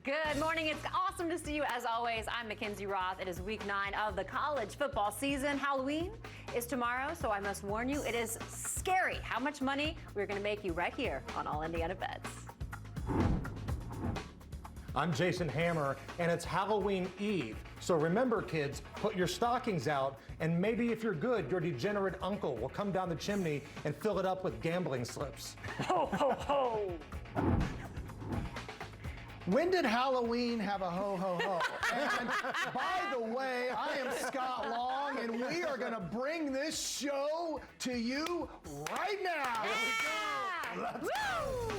Good morning. It's awesome to see you as always. I'm McKinzie Roth. It is week 9 of the college football season. Halloween is tomorrow, so I must warn you, it is scary how much money we're going to make you right here on All Indiana Bets. I'm Jason Hammer, and it's Halloween Eve. So remember, kids, put your stockings out, and maybe if you're good, your degenerate uncle will come down the chimney and fill it up with gambling slips. Ho, ho, ho! When did Halloween have a ho, ho, ho? And by the way, I am Scott Long, and we are going to bring this show to you right now. Yeah! Let's go.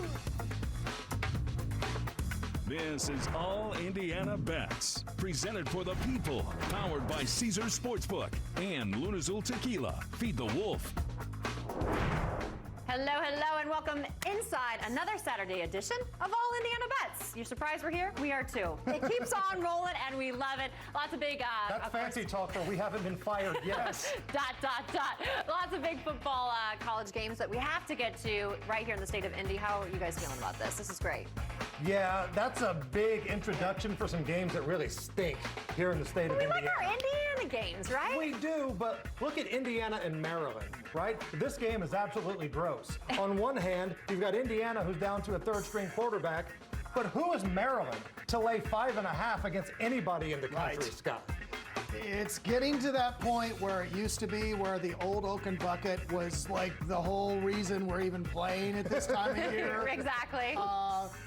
This is All Indiana Bets, presented for the people, powered by Caesars Sportsbook and Lunazul Tequila. Feed the wolf. Hello, hello, and welcome inside another Saturday edition of All Indiana Bets. You're surprised we're here? We are too. It keeps on rolling, and we love it. Lots of big... That's fancy talk, though. We haven't been fired yet. Lots of big football college games that we have to get to right here in the state of Indy. How are you guys feeling about this? This is great. Yeah, that's a big introduction for some games that really stink here in the state of We Indiana. like our Indiana games, right? We do, but look at Indiana and Maryland, right? This game is absolutely gross. On one hand, you've got Indiana, who's down to a third-string quarterback, but who is Maryland to lay 5.5 against anybody in the country, Right. Scott? It's getting to that point where it used to be, where the old Oaken Bucket was like the whole reason we're even playing at this time of year. Exactly.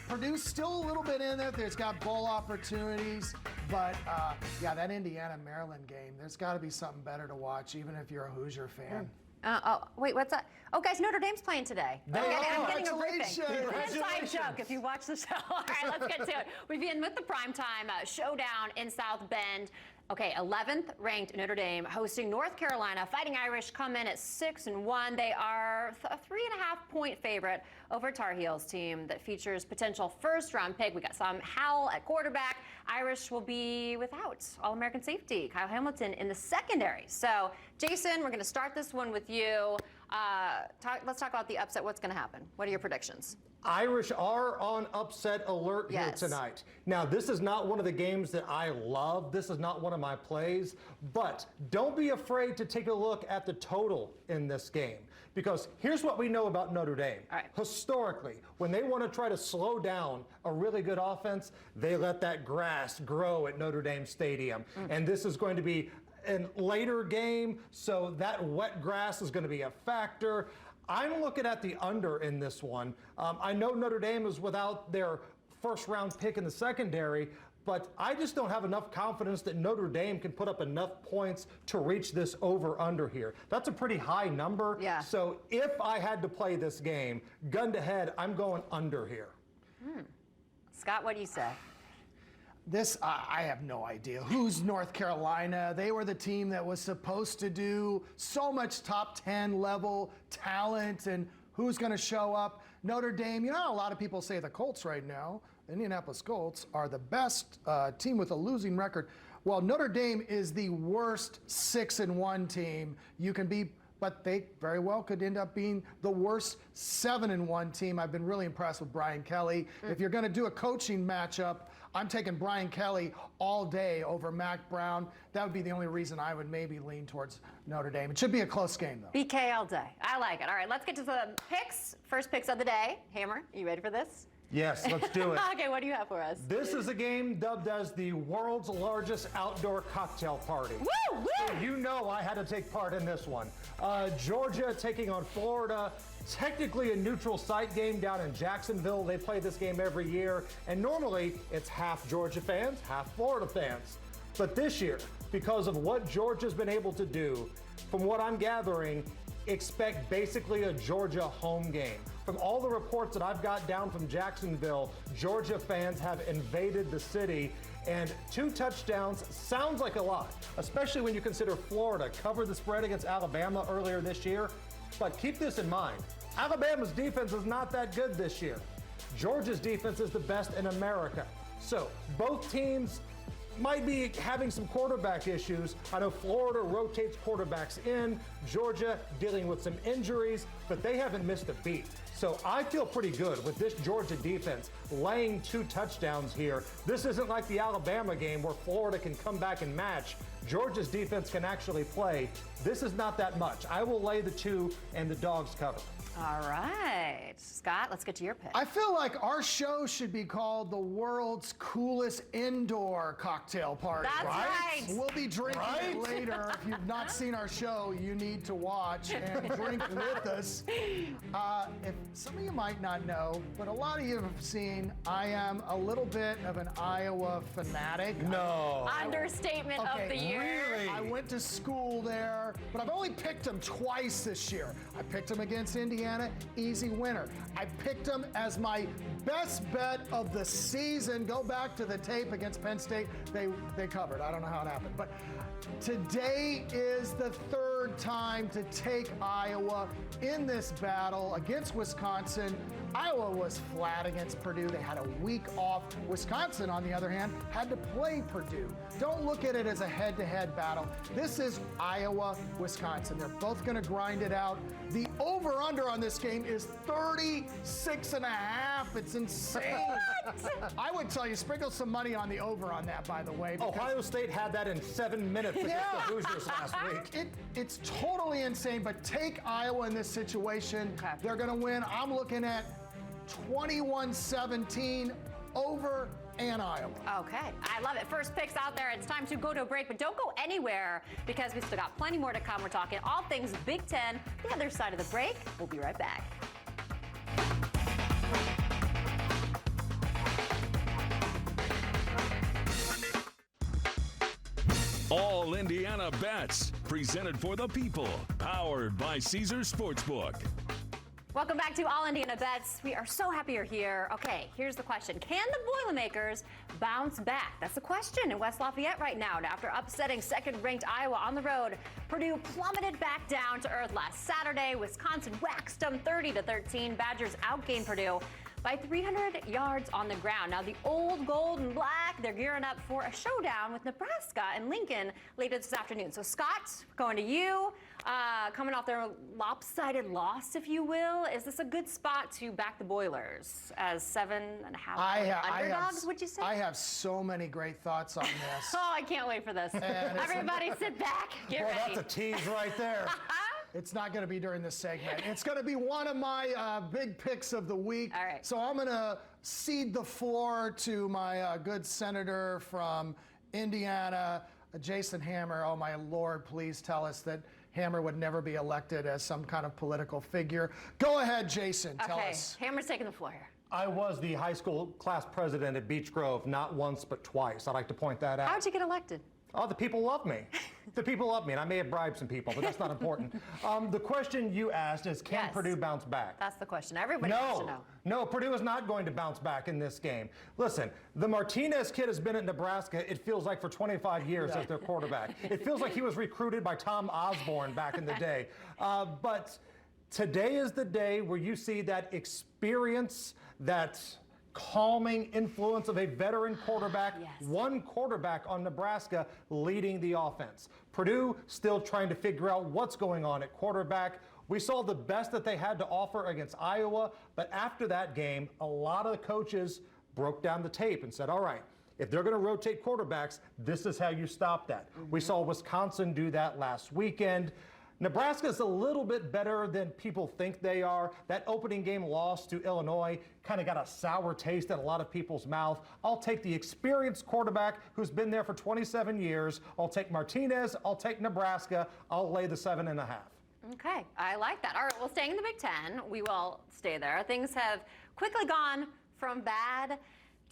Purdue's still a little bit in it. There's got bowl opportunities, but yeah, that Indiana-Maryland game, there's got to be something better to watch, even if you're a Hoosier fan. Wait, what's that? Oh, guys, Notre Dame's playing today. They are. I'm getting a briefing. Congratulations. Inside joke if you watch the show. All right, let's get to it. We begin with the primetime showdown in South Bend. Okay, 11th ranked Notre Dame hosting North Carolina. Fighting Irish come in at 6-1. They are a 3.5-point favorite over Tar Heels team that features potential first-round pick. We got Sam Howell at quarterback. Irish will be without All-American safety Kyle Hamilton in the secondary. So, Jason, we're going to start this one with you. Let's talk about the upset. What's going to happen? What are your predictions? Irish are on upset alert here tonight. Now, this is not one of the games that I love. This is not one of my plays, but don't be afraid to take a look at the total in this game, because here's what we know about Notre Dame. All right. Historically, when they want to try to slow down a really good offense, they let that grass grow at Notre Dame Stadium. And this is going to be a later game, so that wet grass is going to be a factor. I'm looking at the under in this one. I know Notre Dame is without their first-round pick in the secondary, but I just don't have enough confidence that Notre Dame can put up enough points to reach this over-under here. That's a pretty high number. Yeah. So if I had to play this game, gun to head, I'm going under here. Scott, what do you say? This, I have no idea. Who's North Carolina? They were the team that was supposed to do so much top 10 level talent, and who's going to show up? Notre Dame, you know how a lot of people say the Colts right now, the Indianapolis Colts, are the best team with a losing record. Well, Notre Dame is the worst 6-1 team you can be, but they very well could end up being the worst 7-1 team. I've been really impressed with Brian Kelly. If you're going to do a coaching matchup, I'm taking Brian Kelly all day over Mac Brown. That would be the only reason I would maybe lean towards Notre Dame. It should be a close game, though. BK all day. I like it. All right, let's get to the picks. First picks of the day. Hammer, you ready for this? Yes, let's do it. Okay, what do you have for us? This is a game dubbed as the world's largest outdoor cocktail party. Woo! Woo! So you know I had to take part in this one. Georgia taking on Florida. Technically a neutral site game down in Jacksonville. They play this game every year, and normally it's half Georgia fans, half Florida fans. But this year, because of what Georgia's been able to do, from what I'm gathering, expect basically a Georgia home game. From all the reports that I've got down from Jacksonville, Georgia fans have invaded the city, and 2 touchdowns sounds like a lot, especially when you consider Florida covered the spread against Alabama earlier this year. But keep this in mind, Alabama's defense is not that good this year. Georgia's defense is the best in America. So both teams might be having some quarterback issues. I know Florida rotates quarterbacks in, Georgia dealing with some injuries, but they haven't missed a beat. So I feel pretty good with this Georgia defense laying 2 touchdowns here. This isn't like the Alabama game where Florida can come back and match. Georgia's defense can actually play. This is not that much. I will lay the 2 and the dogs cover. All right. Scott, let's get to your pick. I feel like our show should be called the world's coolest indoor cocktail party. That's right. We'll be drinking it later. If you've not seen our show, you need to watch and drink with us. If some of you might not know, but a lot of you have seen, I am a little bit of an Iowa fanatic. No. Understatement of the year. Really? I went to school there, but I've only picked them twice this year. I picked them against Indiana, easy winner. I picked them as my best bet of the season. Go back to the tape against Penn State. They covered. I don't know how it happened. But today is the 3rd time to take Iowa in this battle against Wisconsin. Iowa was flat against Purdue. They had a week off. Wisconsin, on the other hand, had to play Purdue. Don't look at it as a head-to-head battle. This is Iowa, Wisconsin. They're both going to grind it out. The over-under on this game is 36.5. It's insane. I would tell you, sprinkle some money on the over on that, by the way. Ohio State had that in 7 minutes against the Hoosiers last week. It's totally insane, but take Iowa in this situation. Okay. They're going to win. I'm looking at 21-17 over and Iowa. Okay, I love it. First picks out there. It's time to go to a break, but don't go anywhere because we still got plenty more to come. We're talking all things Big Ten. The other side of the break. We'll be right back. All Indiana Bets, presented for the people, powered by Caesars Sportsbook. Welcome back to All Indiana Bets. We are so happy you're here. Okay, here's the question. Can the Boilermakers bounce back? That's the question in West Lafayette right now. After upsetting second-ranked Iowa on the road, Purdue plummeted back down to earth last Saturday. Wisconsin waxed them 30-13. Badgers outgained Purdue by 300 yards on the ground. Now, the old gold and black, they're gearing up for a showdown with Nebraska and Lincoln later this afternoon. So, Scott, going to you. Coming off their lopsided loss, if you will, is this a good spot to back the Boilers as 7.5 underdogs, would you say? I have so many great thoughts on this. Oh, I can't wait for this. Everybody sit back, get Well, ready. that's a tease right there. It's not going to be during this segment. It's going to be one of my big picks of the week. All right. So I'm going to cede the floor to my good senator from Indiana, Jason Hammer. Oh, my Lord, please tell us that Hammer would never be elected as some kind of political figure. Go ahead, Jason. Tell us. Hammer's taking the floor here. I was the high school class president at Beech Grove, not once but twice. I'd like to point that out. How'd you get elected? Oh, the people love me. The people love me, and I may have bribed some people, but that's not important. The question you asked is, can Yes. Purdue bounce back? That's the question. Everybody wants to know. No, Purdue is not going to bounce back in this game. Listen, the Martinez kid has been at Nebraska, it feels like, for 25 years as their quarterback. It feels like he was recruited by Tom Osborne back in the day. But today is the day where you see that experience, that calming influence of a veteran quarterback, Yes. one quarterback on Nebraska leading the offense. Purdue still trying to figure out what's going on at quarterback. We saw the best that they had to offer against Iowa, but after that game, a lot of the coaches broke down the tape and said, all right, if they're going to rotate quarterbacks, this is how you stop that. We saw Wisconsin do that last weekend. Nebraska is a little bit better than people think they are. That opening game loss to Illinois kind of got a sour taste in a lot of people's mouth. I'll take the experienced quarterback who's been there for 27 years. I'll take Martinez. I'll take Nebraska. I'll lay the 7.5. Okay, I like that. All right, well, staying in the Big Ten, we will stay there. Things have quickly gone from bad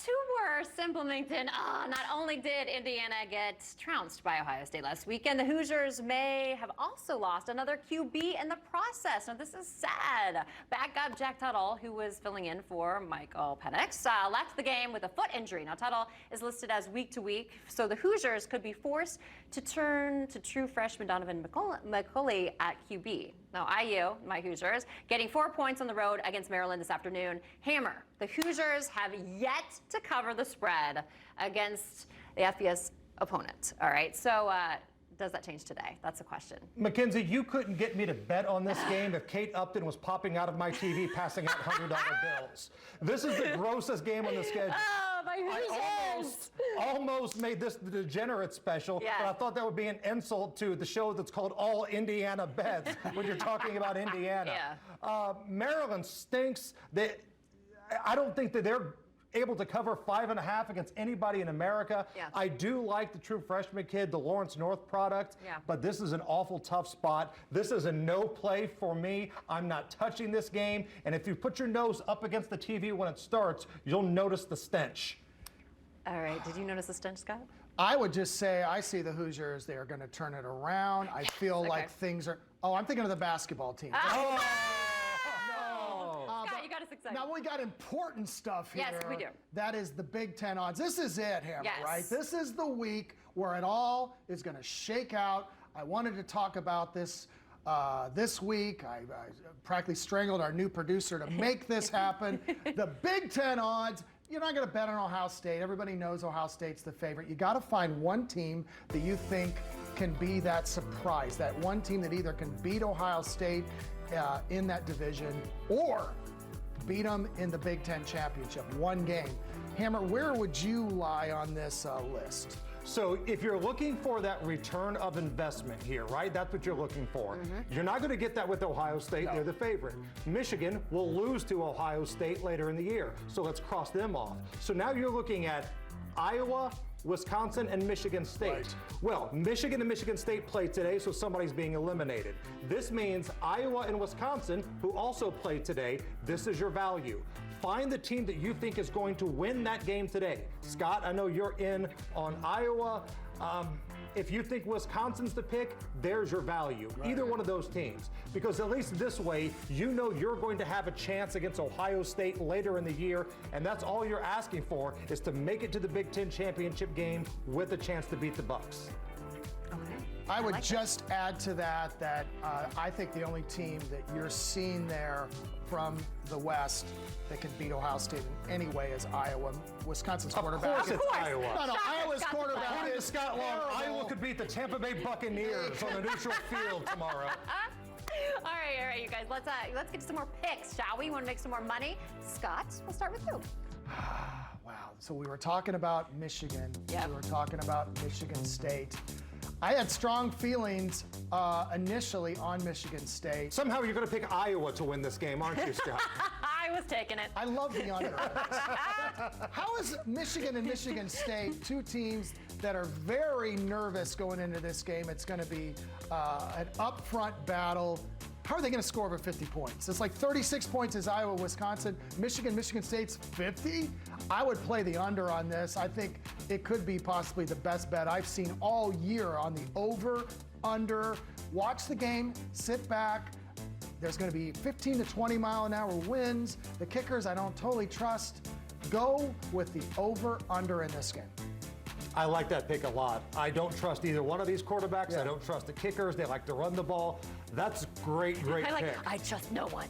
to worse in Bloomington. Not only did Indiana get trounced by Ohio State last weekend, the Hoosiers may have also lost another QB in the process. Now, this is sad. Backup Jack Tuttle, who was filling in for Michael Penix, left the game with a foot injury. Now, Tuttle is listed as week to week, so the Hoosiers could be forced to turn to true freshman Donovan McCulley at QB. Now, IU, my Hoosiers, getting 4 points on the road against Maryland this afternoon. Hammer, the Hoosiers have yet to cover the spread against the FBS opponent. All right, so does that change today? That's the question. McKinzie, you couldn't get me to bet on this game if Kate Upton was popping out of my TV passing out $100 bills. This is the grossest game on the schedule. Oh, my Hoosiers! I almost made this the Degenerate special, Yeah. but I thought that would be an insult to the show that's called All Indiana Bets when you're talking about Indiana. Yeah. Maryland stinks. I don't think that they're able to cover 5.5 against anybody in America. Yeah. I do like the true freshman kid, the Lawrence North product, Yeah. but this is an awful tough spot. This is a no play for me. I'm not touching this game, and if you put your nose up against the TV when it starts, you'll notice the stench. All right. Did you notice the stench, Scott? I would just say I see the Hoosiers. They are going to turn it around. I feel Okay. like things are. Oh, I'm thinking of the basketball team. Oh, No. Scott, you got us excited. Now we got important stuff here. Yes, we do. That is the Big Ten odds. This is it, Hammer, Yes. right? This is the week where it all is going to shake out. I wanted to talk about this this week. I practically strangled our new producer to make this happen. The Big Ten odds. You're not going to bet on Ohio State. Everybody knows Ohio State's the favorite. You got to find one team that you think can be that surprise, that one team that either can beat Ohio State in that division or beat them in the Big Ten championship. One game. Hammer, where would you lie on this list? So if you're looking for that return of investment here, right? That's what you're looking for. You're not going to get that with Ohio State. No. They're the favorite. Michigan will lose to Ohio State later in the year. So let's cross them off. So now you're looking at Iowa, Wisconsin, and Michigan State. Right. Well, Michigan and Michigan State play today, so somebody's being eliminated. This means Iowa and Wisconsin, who also play today, this is your value. Find the team that you think is going to win that game today. Scott, I know you're in on Iowa. If you think Wisconsin's the pick, there's your value. Either one of those teams. Because at least this way, you know you're going to have a chance against Ohio State later in the year, and that's all you're asking for is to make it to the Big Ten championship game with a chance to beat the Bucks. Okay. I would like just add to that I think the only team that you're seeing there from the West that can beat Ohio State in any way is Iowa. Wisconsin's quarterback. Of course it's Iowa. No, Shocker, Iowa's Scott's quarterback According to is Scott Long, terrible. Iowa could beat the Tampa Bay Buccaneers on a neutral field tomorrow. All right, you guys. Let's get some more picks, shall we? Want to make some more money? Scott, we'll start with you. Wow. So we were talking about Michigan. Yep. We were talking about Michigan State. I had strong feelings initially on Michigan State. Somehow you're going to pick Iowa to win this game, aren't you, Scott? I was taking it. I love the under. How is Michigan and Michigan State, two teams that are very nervous going into this game? It's going to be an upfront battle. How are they going to score over 50 points? It's like 36 points is Iowa, Wisconsin. Michigan State's 50. I would play the under on this. I think it could be possibly the best bet I've seen all year on the over, under. Watch the game, sit back. There's going to be 15 to 20 mile an hour winds. The kickers I don't totally trust. Go with the over, under in this game. I like that pick a lot. I don't trust either one of these quarterbacks. Yeah. I don't trust the kickers. They like to run the ball. That's great pick. I trust no one.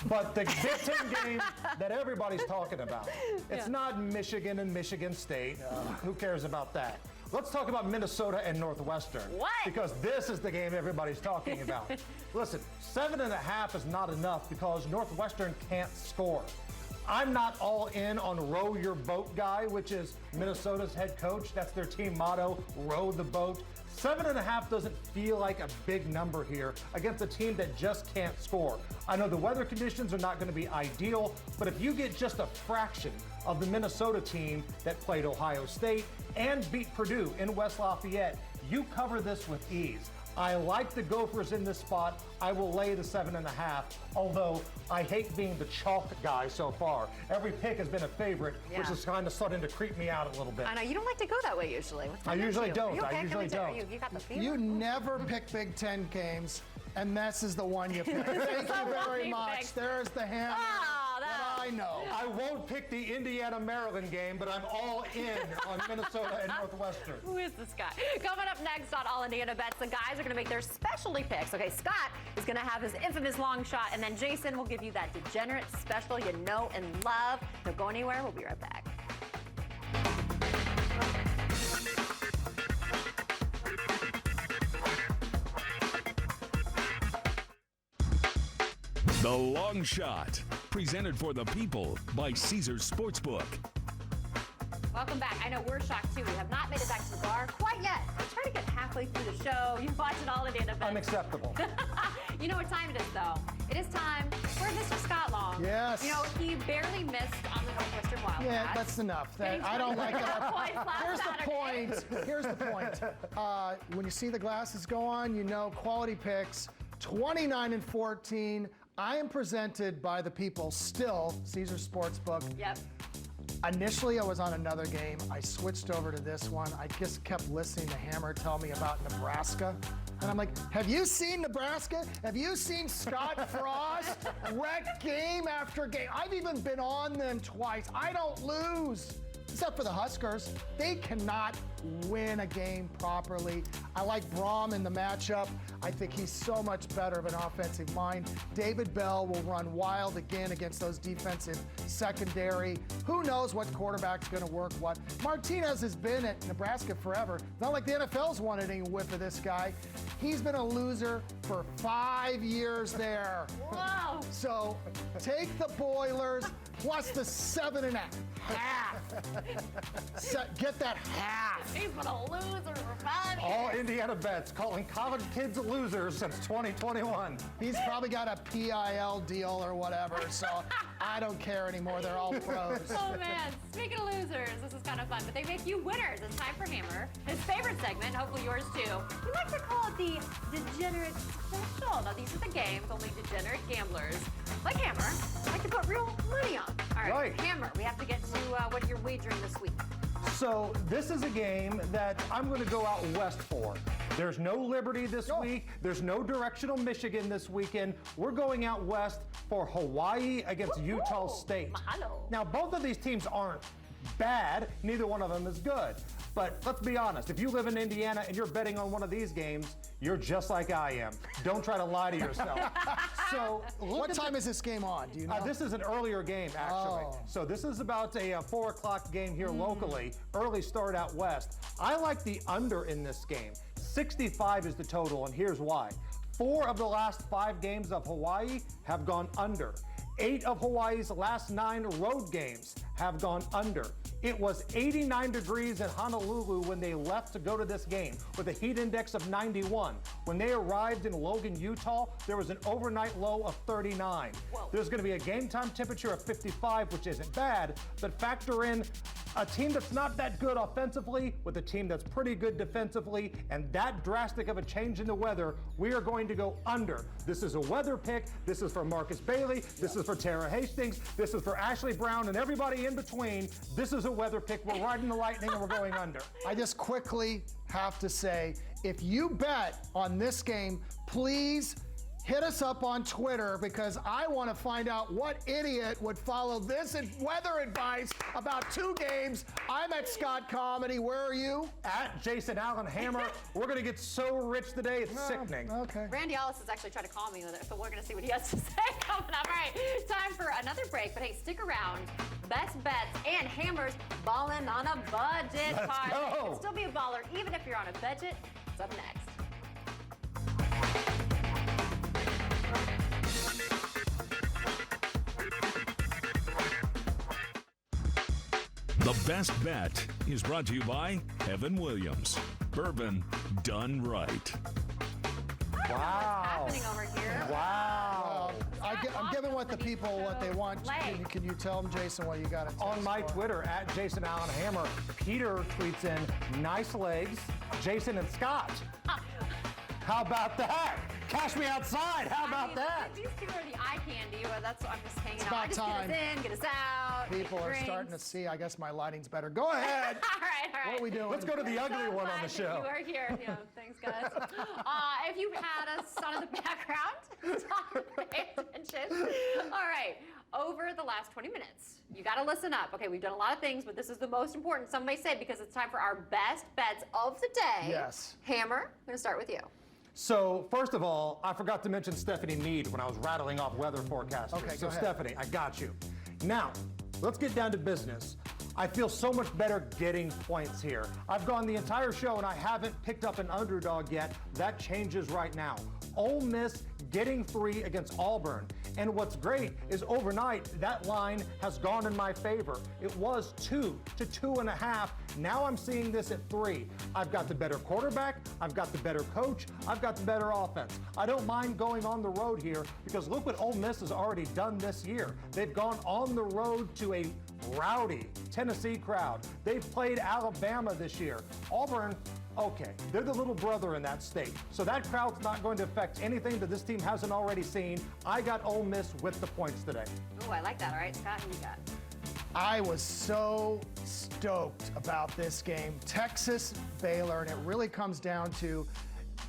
But the Big Ten game that everybody's talking about, it's not Michigan and Michigan State. Who cares about that? Let's talk about Minnesota and Northwestern. What? Because this is the game everybody's talking about. Listen, 7.5 is not enough because Northwestern can't score. I'm not all in on row your boat guy, which is Minnesota's head coach. That's their team motto, row the boat. 7.5 doesn't feel like a big number here against a team that just can't score. I know the weather conditions are not going to be ideal, but if you get just a fraction of the Minnesota team that played Ohio State and beat Purdue in West Lafayette, you cover this with ease. I like the Gophers in this spot. I will lay the 7.5, although I hate being the chalk guy so far. Every pick has been a favorite, which Yeah. is kind of starting to creep me out a little bit. I know you don't like to go that way usually. What's I wrong with usually you? don't. Are you okay? I usually Can we don't. You got the fever? You never pick Big Ten games, and this is the one you pick. Thank the you one very he much. picked. There's the hammer. Oh, that I know. I won't pick the Indiana-Maryland game, but I'm all in on Minnesota and Northwestern. Who is this guy? Coming up next on All Indiana Bets, the guys are going to make their specialty picks. Okay, Scott is going to have his infamous long shot, and then Jason will give you that degenerate special you know and love. Don't go anywhere. We'll be right back. The Long Shot, presented for the people by Caesars Sportsbook. Welcome back. I know we're shocked too. We have not made it back to the bar quite yet. We're trying to get halfway through the show. You've watched it all today. Unacceptable. You know what time it is, though? It is time for Mr. Scott Long. Yes. You know, he barely missed on the Northwestern Wildcats. Yeah, that's enough. I don't like it. Here's the point. When you see the glasses go on, you know quality picks, 29-14. I am presented by the people still, Caesars Sportsbook. Yep. Initially, I was on another game. I switched over to this one. I just kept listening to Hammer tell me about Nebraska. And I'm like, have you seen Nebraska? Have you seen Scott Frost wreck game after game? I've even been on them twice. I don't lose. Except for the Huskers. They cannot win a game properly. I like Braum in the matchup. I think he's so much better of an offensive mind. David Bell will run wild again against those defensive secondary. Who knows what quarterback's going to work what? Martinez has been at Nebraska forever. It's not like the NFL's wanted any whiff of this guy. He's been a loser for 5 years there. Whoa. So take the Boilers plus the 7.5. Get that half. He's been a loser for 5 years. All Indiana bets calling college kids losers since 2021. He's probably got a PIL deal or whatever, so I don't care anymore. They're all pros. Oh, man. Speaking of losers, this is kind of fun, but they make you winners. It's time for Hammer, his favorite segment, hopefully yours too. We like to call it the Degenerate Special. Now, these are the games only degenerate gamblers, like Hammer, like to put real money on. All right, Right. Hammer, we have to get to what you're wagering this week. So this is a game that I'm going to go out west for. There's no Liberty this week. There's no directional Michigan this weekend. We're going out west for Hawaii against Utah State. Mahalo. Now, both of these teams aren't bad. Neither one of them is good. But let's be honest. If you live in Indiana and you're betting on one of these games, you're just like I am. Don't try to lie to yourself. So, What time is this game on? Do you know? this is an earlier game, actually. Oh. So this is about a 4 o'clock game here locally. Early start out west. I like the under in this game. 65 is the total, and here's why. 4 of the last 5 games of Hawaii have gone under. 8 of Hawaii's last 9 road games have gone under. It was 89 degrees in Honolulu when they left to go to this game with a heat index of 91. When they arrived in Logan, Utah, there was an overnight low of 39. Whoa. There's going to be a game time temperature of 55, which isn't bad, but factor in a team that's not that good offensively with a team that's pretty good defensively, and that drastic of a change in the weather, we are going to go under. This is a weather pick. This is for Marcus Bailey. This is for Tara Hastings. This is for Ashley Brown and everybody in between. This is a weather pick. We're riding the lightning and we're going under. I just quickly have to say, if you bet on this game, please hit us up on Twitter because I want to find out what idiot would follow this weather advice about 2 games. I'm at Scott Comedy. Where are you? At Jason Allen Hammer. We're going to get so rich today, it's sickening. Okay. Randy Ellis is actually trying to call me with it, so we're going to see what he has to say coming up. All right, time for another break, but hey, stick around. Best bets and Hammer's balling on a budget. Let's Part. go. You can still be a baller even if you're on a budget. It's up next. The Best Bet is brought to you by Evan Williams. Bourbon done right. Wow. Happening over here. Wow. I'm giving what the people what they want. Can you tell them, Jason, what you got to tell On my Twitter, at Jason Allen Hammer, Peter tweets in, nice legs, Jason and Scott. How about that? Cash me outside. How about that? These two are the eye candy. Well, that's I'm just hanging out. about Just time. Get us in, get us out. People get are drinks. starting to see. I guess my lighting's better. Go ahead. All right. What are we doing? Let's go to the ugly So one on glad the that show. You are here. Yeah, thanks, guys. If you had us on in the background, stop, pay attention. All right. Over the last 20 minutes, you got to listen up. Okay, we've done a lot of things, but this is the most important, some may say, because it's time for our best bets of the day. Yes. Hammer, I'm going to start with you. So, first of all, I forgot to mention Stephanie Mead when I was rattling off weather forecasters. Okay, so go ahead. Stephanie, I got you. Now, let's get down to business. I feel so much better getting points here. I've gone the entire show and I haven't picked up an underdog yet. That changes right now. Ole Miss getting 3 against Auburn. And what's great is overnight, that line has gone in my favor. It was 2 to 2.5. Now I'm seeing this at 3. I've got the better quarterback. I've got the better coach. I've got the better offense. I don't mind going on the road here because look what Ole Miss has already done this year. They've gone on the road to a rowdy Tennessee crowd. They've played Alabama this year. Auburn, okay, they're the little brother in that state. So that crowd's not going to affect anything that this team hasn't already seen. I got Ole Miss with the points today. Oh, I like that. All right, Scott, who you got? I was so stoked about this game. Texas, Baylor, and it really comes down to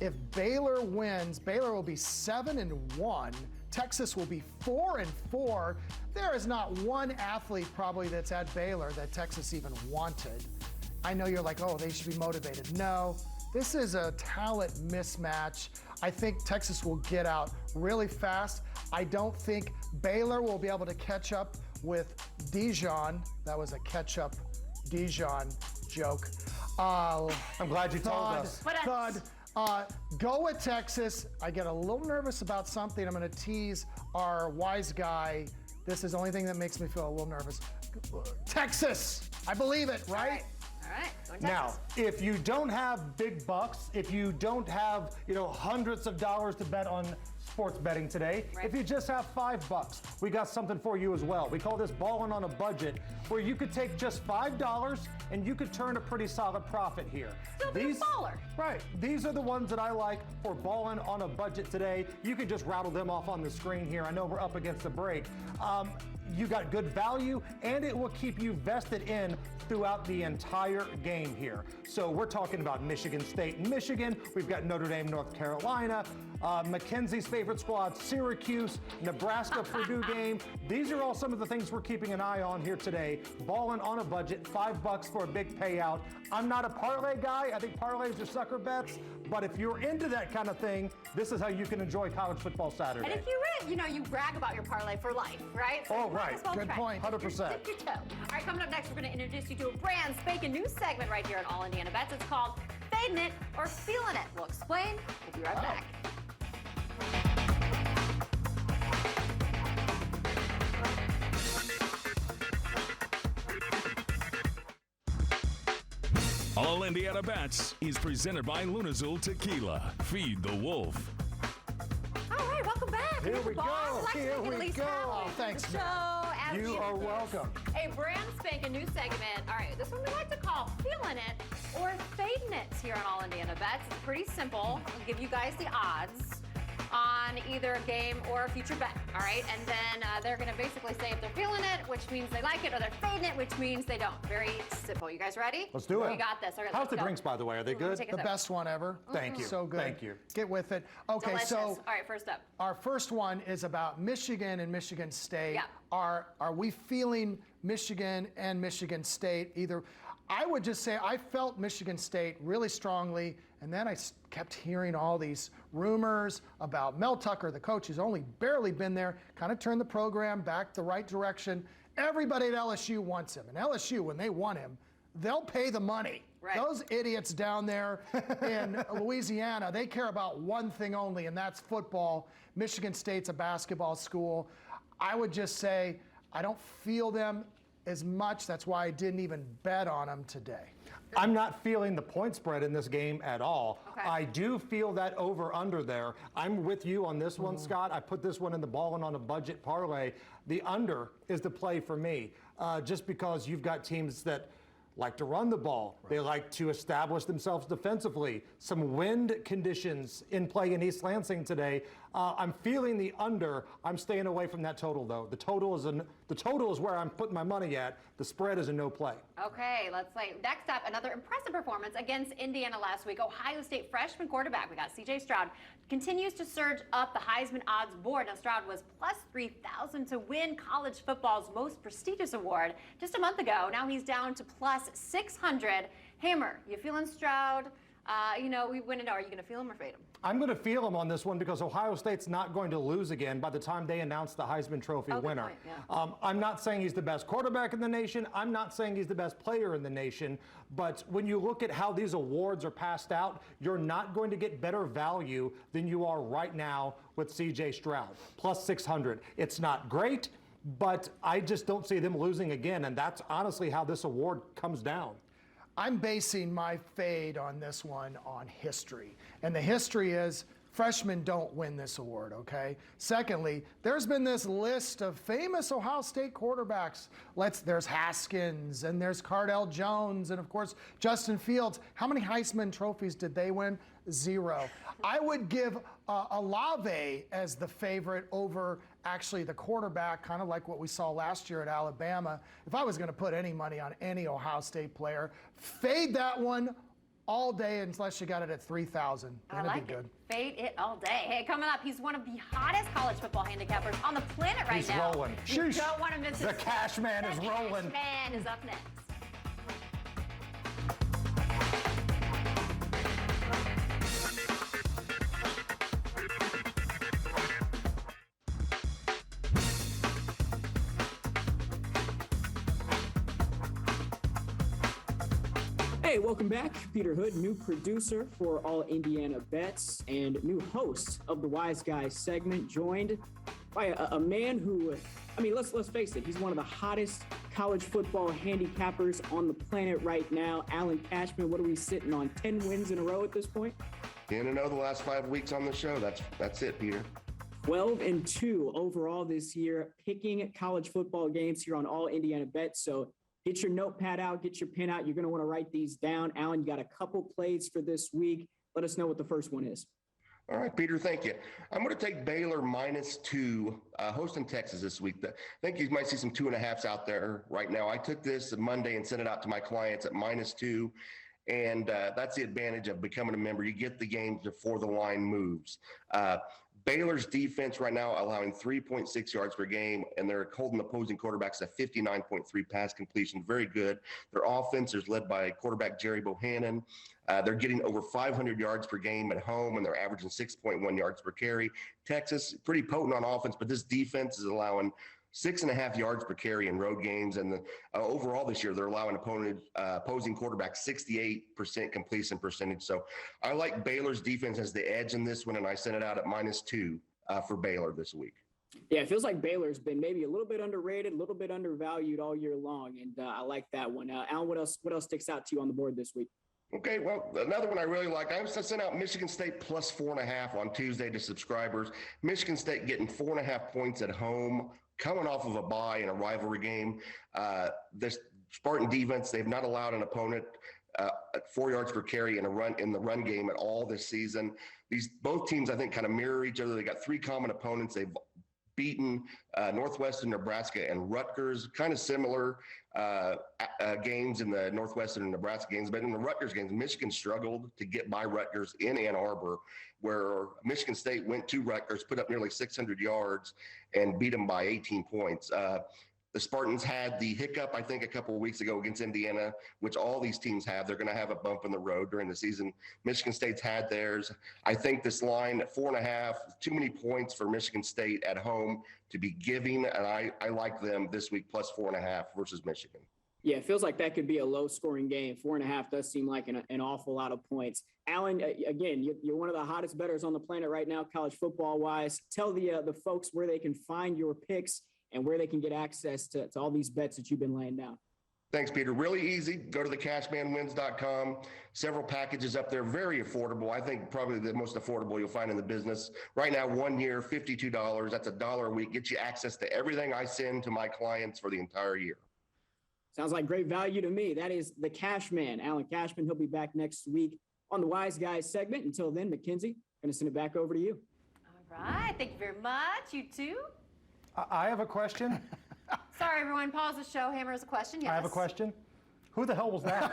if Baylor wins, Baylor will be 7-1. Texas will be 4-4. There is not one athlete probably that's at Baylor that Texas even wanted. I know you're like, oh, they should be motivated. No, this is a talent mismatch. I think Texas will get out really fast. I don't think Baylor will be able to catch up with Dijon. That was a catch-up Dijon joke. I'm glad you told us. Go with Texas. I get a little nervous about something. I'm going to tease our wise guy. This is the only thing that makes me feel a little nervous. Texas. I believe it, right? All right. Going Now, Texas. if you don't have big bucks, if you don't have, hundreds of dollars to bet on sports betting today, Right. if you just have $5, we got something for you as well. We call this balling on a budget, where you could take just $5 and you could turn a pretty solid profit here. Still be a baller. Right. These are the ones that I like for balling on a budget today. You can just rattle them off on the screen here. I know we're up against the break. You got good value, and it will keep you vested in throughout the entire game here. So we're talking about Michigan State and Michigan. We've got Notre Dame, North Carolina, McKenzie's favorite squad, Syracuse, Nebraska, Purdue game. These are all some of the things we're keeping an eye on here today. Balling on a budget, $5 for a big payout. I'm not a parlay guy. I think parlays are sucker bets. But if you're into that kind of thing, this is how you can enjoy college football Saturday. And if you win, you brag about your parlay for life, right? So Oh, you might right. as well Good try. point. 100%. Dip your toe. All right, coming up next, we're going to introduce you to a brand spanking new segment right here on All Indiana Bets. It's called Fading It or Feeling It. We'll explain. We'll be right back. All Indiana Bets is presented by Lunazul Tequila. Feed the wolf. All right, welcome back. Here Here's the we boss. go. Let's Here make it we at least go. halfway through Thanks, the show. As You we are introduce welcome. A brand spanking new segment. All right, this one we like to call Feeling It or Fading It here on All Indiana Bets. It's pretty simple. We'll give you guys the odds on either a game or a future bet, all right? And then they're gonna basically say if they're feeling it, which means they like it, or they're fading it, which means they don't. Very simple. You guys ready? Let's do it. We got this. All right, How's let's the go. drinks, by the way? Are they good? Take a The sip. best one ever. Thank you. So good. Thank you. Get with it. Okay, Delicious. so All right, first up. our first one is about Michigan and Michigan State. Yeah. Are we feeling Michigan and Michigan State either? I would just say I felt Michigan State really strongly, and then I kept hearing all these rumors about Mel Tucker, the coach, who's only barely been there, kind of turned the program back the right direction. Everybody at LSU wants him, and LSU, when they want him, they'll pay the money. Right. Those idiots down there in Louisiana, they care about one thing only, and that's football. Michigan State's a basketball school. I would just say I don't feel them as much. That's why I didn't even bet on them today. I'm not feeling the point spread in this game at all. Okay. I do feel that over-under there. I'm with you on this one, Scott. I put this one in the balling on a budget parlay. The under is the play for me, just because you've got teams that like to run the ball. Right. They like to establish themselves defensively. Some wind conditions in play in East Lansing today. I'm feeling the under. I'm staying away from that total, though. The total is where I'm putting my money at. The spread is a no play. Okay, let's say next up, another impressive performance against Indiana last week. Ohio State freshman quarterback, we got C.J. Stroud, continues to surge up the Heisman odds board. Now, Stroud was plus 3,000 to win college football's most prestigious award just a month ago. Now he's down to plus 600. Hammer, you feeling Stroud? We win it. Are you going to feel them or fade them? I'm going to feel them on this one because Ohio State's not going to lose again by the time they announce the Heisman Trophy winner. Point, yeah. I'm not saying he's the best quarterback in the nation. I'm not saying he's the best player in the nation. But when you look at how these awards are passed out, you're not going to get better value than you are right now with C.J. Stroud, plus 600. It's not great, but I just don't see them losing again. And that's honestly how this award comes down. I'm basing my fade on this one on history. And the history is freshmen don't win this award, okay? Secondly, there's been this list of famous Ohio State quarterbacks. There's Haskins, and there's Cardell Jones, and of course, Justin Fields. How many Heisman trophies did they win? 0. I would give Olave as the favorite over actually the quarterback, kind of like what we saw last year at Alabama. If I was going to put any money on any Ohio State player, fade that one all day unless you got it at 3,000. I like it. Fade it all day. Hey, coming up, he's one of the hottest college football handicappers on the planet right now. He's rolling. You don't want to miss it. The Cash Man is rolling. The Cash Man is up next. Hey, welcome back. Peter Hood, new producer for All Indiana Bets and new host of the Wise Guys segment, joined by a man who, let's face it, he's one of the hottest college football handicappers on the planet right now. Alan Cashman, what are we sitting on? 10 wins in a row at this point? 10-0 the last 5 weeks on the show. That's it, Peter. 12-2 overall this year, picking college football games here on All Indiana Bets. So get your notepad out, get your pen out. You're going to want to write these down. Alan, you got a couple plays for this week. Let us know what the first one is. All right, Peter, thank you. I'm going to take Baylor -2, hosting Texas this week. I think you might see some 2.5s out there right now. I took this Monday and sent it out to my clients at -2, and that's the advantage of becoming a member. You get the games before the line moves. Baylor's defense right now allowing 3.6 yards per game, and they're holding opposing quarterbacks at 59.3 pass completion. Very good. Their offense is led by quarterback Jerry Bohannon. They're getting over 500 yards per game at home, and they're averaging 6.1 yards per carry. Texas, pretty potent on offense, but this defense is allowing 6.5 yards per carry in road games. And overall this year, they're allowing opposing quarterbacks 68% completion percentage. So I like Baylor's defense as the edge in this one, and I sent it out at -2 for Baylor this week. Yeah, it feels like Baylor's been maybe a little bit underrated, a little bit undervalued all year long, and I like that one. Alan, what else sticks out to you on the board this week? Okay, well, another one I really like, I sent out Michigan State +4.5 on Tuesday to subscribers. Michigan State getting 4.5 points at home, coming off of a bye in a rivalry game. This Spartan defense, they've not allowed an opponent at 4 yards per carry in the run game at all this season. Both teams, I think, kind of mirror each other. They got 3 common opponents. They've beaten Northwestern Nebraska and Rutgers, kind of similar games in the Northwestern and Nebraska games. But in the Rutgers games, Michigan struggled to get by Rutgers in Ann Arbor, where Michigan State went to Rutgers, put up nearly 600 yards, and beat them by 18 points. The Spartans had the hiccup, I think, a couple of weeks ago against Indiana, which all these teams have. They're going to have a bump in the road during the season. Michigan State's had theirs. I think this line at 4.5, too many points for Michigan State at home to be giving, and I like them this week +4.5 versus Michigan. Yeah, it feels like that could be a low-scoring game. 4.5 does seem like an awful lot of points. Alan, again, you're one of the hottest bettors on the planet right now, college football-wise. Tell the folks where they can find your picks and where they can get access to all these bets that you've been laying down. Thanks, Peter. Really easy. Go to thecashmanwins.com. Several packages up there, very affordable. I think probably the most affordable you'll find in the business. Right now, 1 year, $52. That's $1 a week. Get you access to everything I send to my clients for the entire year. Sounds like great value to me. That is the Cash Man, Alan Cashman. He'll be back next week on the Wise Guys segment. Until then, McKinzie, going to send it back over to you. All right. Thank you very much. You too. I have a question. Sorry, everyone. Pause the show. Hammer has a question. Yes. I have a question. Who the hell was that?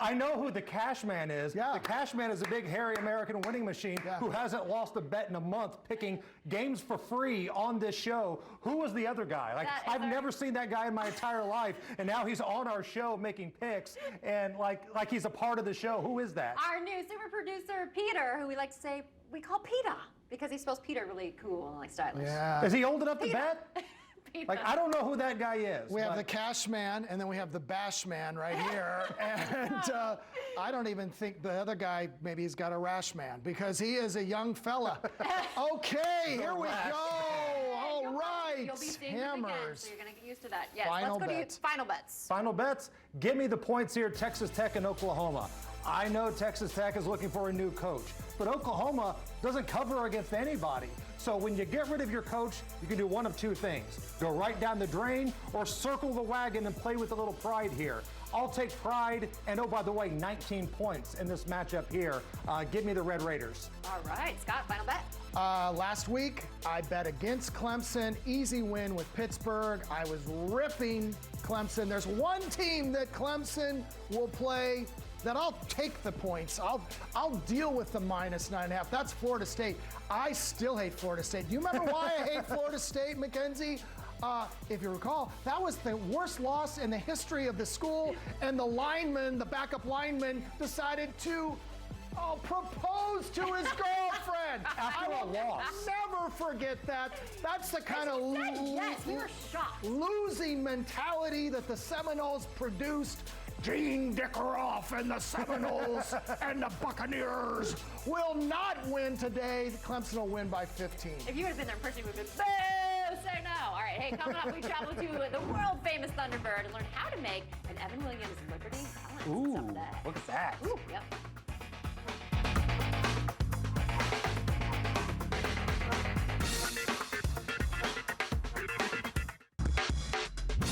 I know who the cash man is. Yeah. The cash man is a big, hairy American winning machine who hasn't lost a bet in a month, picking games for free on this show. Who was the other guy? Like, I've never seen that guy in my entire life, and now he's on our show making picks, and like he's a part of the show. Who is that? Our new super producer, Peter, who we like to say, we call Peter, because he spells Peter really cool and like stylish. Yeah. Is he old enough to bet? Peter. Like, I don't know who that guy is. We have the cash man, and then we have the bash man right here. And I don't even think the other guy, maybe he's got a rash man, because he is a young fella. Okay, here we go. All right. You'll be seeing this again, Hammers. so you're going to get used to that. Yes, Final let's go bets. to final bets. Final bets? Give me the points here, Texas Tech and Oklahoma. I know Texas Tech is looking for a new coach, but Oklahoma doesn't cover against anybody. So when you get rid of your coach, you can do one of two things. Go right down the drain or circle the wagon and play with a little pride here. I'll take pride, and oh, by the way, 19 points in this matchup here. Give me the Red Raiders. All right, Scott, final bet. Last week, I bet against Clemson. Easy win with Pittsburgh. I was ripping Clemson. There's one team that Clemson will play that I'll take the points. I'll deal with the -9.5. That's Florida State. I still hate Florida State. Do you remember why I hate Florida State, McKenzie? If you recall, that was the worst loss in the history of the school, and the backup lineman, decided to propose to his girlfriend. After a loss. Never forget that. That's the kind of Yes, we were shocked. losing mentality that the Seminoles produced. Gene Dickeroff and the Seminoles and the Buccaneers will not win today. Clemson will win by 15. If you would have been there in person, you would have been, boo, say no. All right, hey, coming up, we travel to the world-famous Thunderbird and learn how to make an Evan Williams Liberty Balance. Ooh, look at that. Ooh, yep.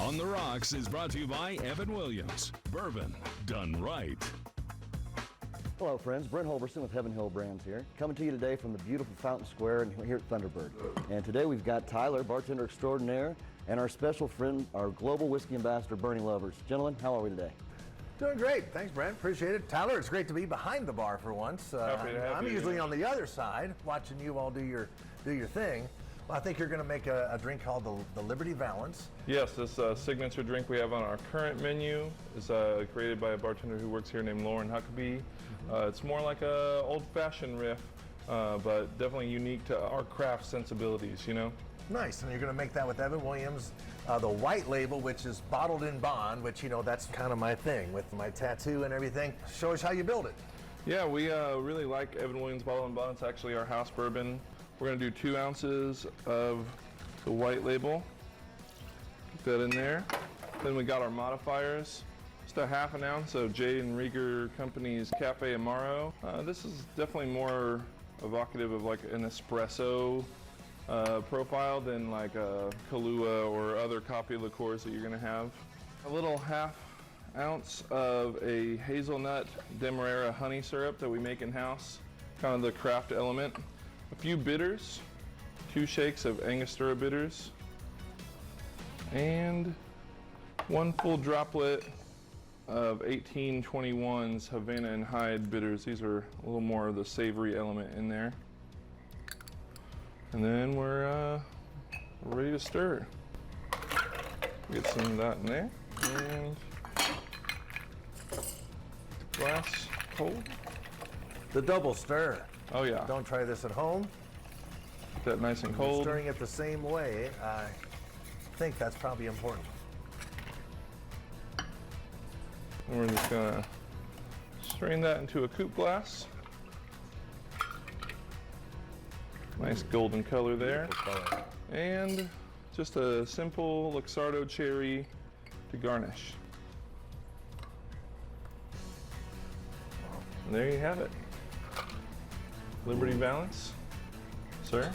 On the Rocks is brought to you by Evan Williams. Bourbon done right. Hello, friends. Brent Holberson with Heaven Hill Brands here, coming to you today from the beautiful Fountain Square and here at Thunderbird. And today we've got Tyler, bartender extraordinaire, and our special friend, our global whiskey ambassador, Bernie Lovers. Gentlemen, how are we today? Doing great. Thanks, Brent. Appreciate it. Tyler, it's great to be behind the bar for once. Happy to have I'm you. usually on the other side, watching you all do your thing. Well, I think you're going to make a drink called the Liberty Valance. Yes, this signature drink we have on our current menu is created by a bartender who works here named Lauren Huckabee. It's more like a old-fashioned riff, but definitely unique to our craft sensibilities, you know? Nice. And you're going to make that with Evan Williams, the white label, which is bottled in bond, which, you know, that's kind of my thing with my tattoo and everything. Show us how you build it. Yeah, we really like Evan Williams Bottle and Bond. It's actually our house bourbon. We're going to do 2 ounces of the white label. Get that in there. Then we got our modifiers. Just a half an ounce of J. and Rieger Company's Cafe Amaro. This is definitely more evocative of like an espresso profile than like a Kahlua or other coffee liqueurs that you're going to have. A little half ounce of a hazelnut demerara honey syrup that we make in-house, kind of the craft element. A few bitters, 2 shakes of Angostura bitters, and 1 full droplet of 1821's Havana and Hyde bitters. These are a little more of the savory element in there. And then we're ready to stir. Get some of that in there. And glass cold. The double stir. Oh yeah. Don't try this at home. Get that nice and You're cold. stirring it the same way. I think that's probably important. And we're just gonna strain that into a coupe glass. Nice golden color there. Color. And just a simple Luxardo cherry to garnish. And there you have it. Liberty Valance, sir.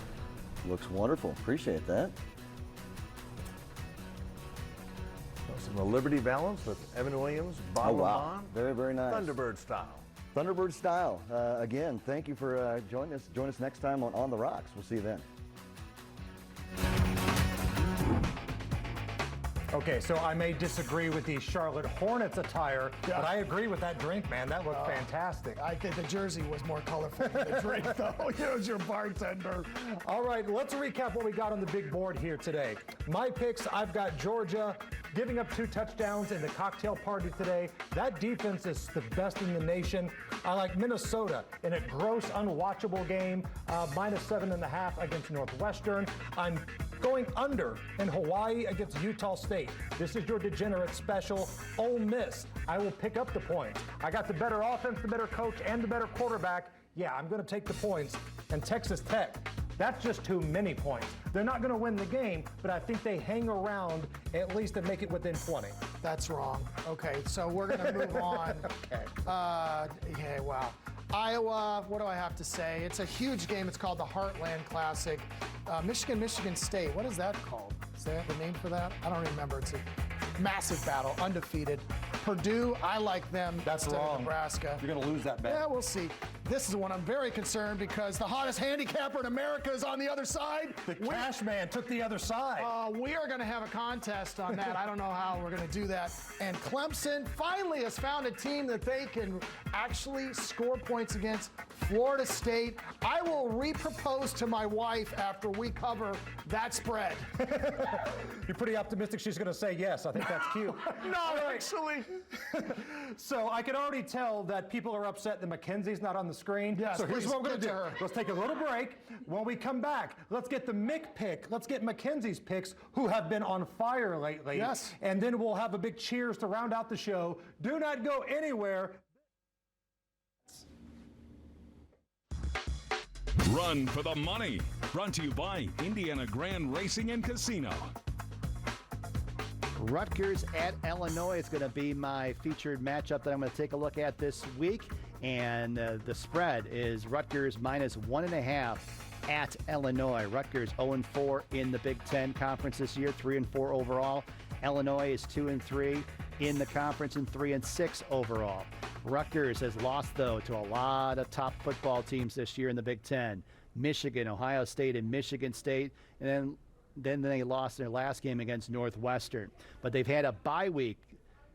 Looks wonderful. Appreciate that. Some of the Liberty Valance with Evan Williams, bottle Oh, wow. bond, Very, very nice. Thunderbird style. Thunderbird style. Again, thank you for joining us. Join us next time on the Rocks. We'll see you then. Okay, so I may disagree with the Charlotte Hornets attire, but I agree with that drink, man. That looked fantastic. I think the jersey was more colorful than the drink, though. It was your bartender. All right, let's recap what we got on the big board here today. My picks, I've got Georgia giving up 2 touchdowns in the cocktail party today. That defense is the best in the nation. I like Minnesota in a gross, unwatchable game, -7.5 against Northwestern. I'm going under in Hawaii against Utah State. This is your degenerate special. Ole Miss, I will pick up the points. I got the better offense, the better coach, and the better quarterback. Yeah, I'm going to take the points. And Texas Tech, that's just too many points. They're not going to win the game, but I think they hang around at least and make it within 20. That's wrong. Okay, so we're going to move on. Okay. Yeah, wow. Iowa, what do I have to say? It's a huge game. It's called the Heartland Classic. Michigan State, what is that called? Is that the name for that? I don't remember. It's a massive battle, undefeated. Purdue, I like them. That's instead wrong. of Nebraska. You're going to lose that bet. Yeah, we'll see. This is one I'm very concerned because the hottest handicapper in America is on the other side. The cash man took the other side. We are going to have a contest on that. I don't know how we're going to do that. And Clemson finally has found a team that they can actually score points against. Florida State. I will re-propose to my wife after we cover that spread. You're pretty optimistic she's going to say yes. I think that's cute. No, actually. So I can already tell that people are upset that McKenzie's not on the screen. Yes, so here's please, what we're going get to do. to her. Let's take a little break. When we come back, let's get the Mick pick. Let's get McKenzie's picks, who have been on fire lately. Yes. And then we'll have a big cheers to round out the show. Do not go anywhere. Run for the money. Brought to you by Indiana Grand Racing and Casino. Rutgers at Illinois is going to be my featured matchup that I'm going to take a look at this week. And the spread is Rutgers -1.5 at Illinois. Rutgers 0-4 in the Big Ten Conference this year, 3-4 overall. Illinois is 2-3 in the conference and 3-6 overall. Rutgers has lost, though, to a lot of top football teams this year in the Big Ten. Michigan, Ohio State, and Michigan State. And then they lost their last game against Northwestern. But they've had a bye week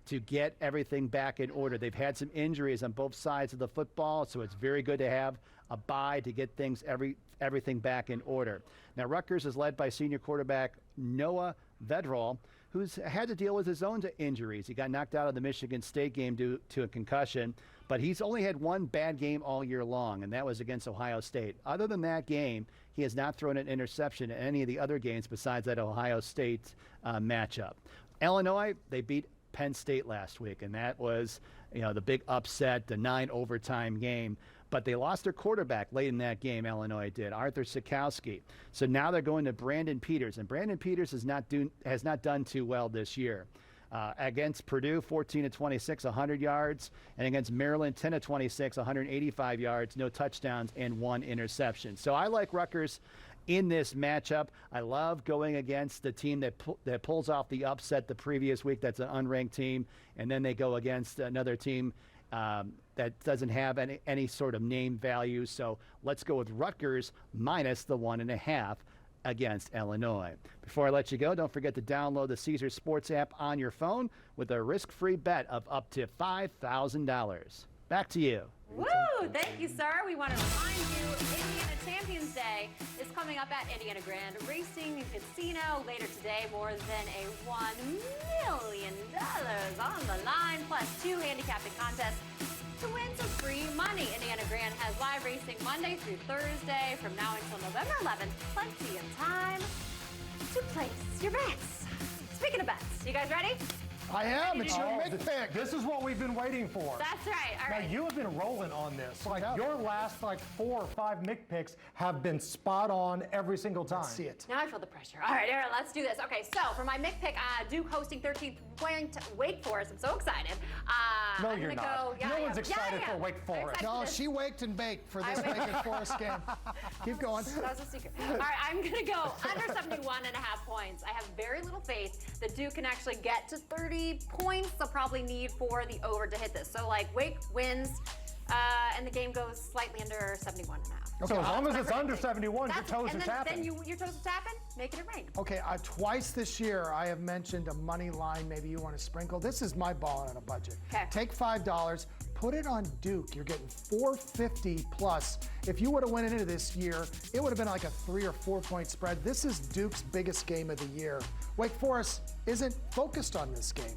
to get everything back in order. They've had some injuries on both sides of the football, so it's very good to have a bye to get everything back in order. Now, Rutgers is led by senior quarterback Noah Vedral, who's had to deal with his own injuries. He got knocked out of the Michigan State game due to a concussion, but he's only had one bad game all year long, and that was against Ohio State. Other than that game, he has not thrown an interception in any of the other games besides that Ohio State matchup. Illinois, they beat Penn State last week, and that was, the big upset, the 9 overtime game. But they lost their quarterback late in that game, Illinois did, Arthur Sikowski. So now they're going to Brandon Peters, and Brandon Peters has not done too well this year. Against Purdue, 14-26, 100 yards, and against Maryland, 10-26, 185 yards, no touchdowns, and 1 interception. So I like Rutgers in this matchup. I love going against the team that pulls off the upset the previous week. That's an unranked team, and then they go against another team that doesn't have any sort of name value. So let's go with Rutgers minus the 1.5 against Illinois. Before I let you go, don't forget to download the Caesars Sports app on your phone with a risk-free bet of up to $5,000. Back to you. Woo! Thank you, sir. We want to remind you, Indiana Champions Day is coming up at Indiana Grand Racing and Casino later today. More than a $1 million on the line, plus 2 handicapping contests to win some free money. Indiana Grand has live racing Monday through Thursday from now until November 11th. Plenty of time to place your bets. Speaking of bets, you guys ready? I am. It's your Mick pick. This is what we've been waiting for. That's right. All right. Now, you have been rolling on this. Your last 4 or 5 Mick picks have been spot on every single time. Let's see it. Now I feel the pressure. All right, Aaron, let's do this. Okay, so for my Mick pick, Duke hosting 13th ranked Wake Forest. I'm so excited. No, I'm you're gonna not. Go, yeah, no I one's am. excited Yeah, I am. for Wake Forest. No, she waked and baked for this Wake Forest game. Keep going. That was a secret. All right, I'm going to go under 71.5 points. I have very little faith that Duke can actually get to 30 points. They'll probably need for the over to hit this. So, Wake wins and the game goes slightly under 71 and a half. So as long as it's under 71, your toes are tapping. Then your toes are tapping, making it rain. Okay, twice this year I have mentioned a money line maybe you want to sprinkle. This is my ball on a budget. Okay. Take $5, put it on Duke. You're getting 450 plus. If you would have went into this year, it would have been like a 3 or 4 point spread. This is Duke's biggest game of the year. Wake Forest isn't focused on this game.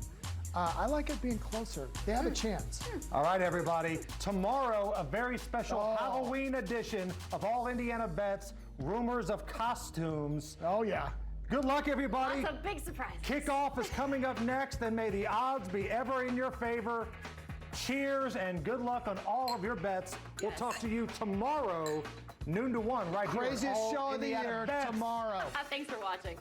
I like it being closer. They have a chance. All right, everybody. Tomorrow, a very special Halloween edition of All Indiana Bets, Rumors of Costumes. Oh, yeah. Good luck, everybody. Lots of big surprises. Kickoff is coming up next, and may the odds be ever in your favor. Cheers and good luck on all of your bets. We'll talk to you tomorrow, noon to 1, right here. Craziest on All show of the Indiana year Bets. tomorrow. Thanks for watching.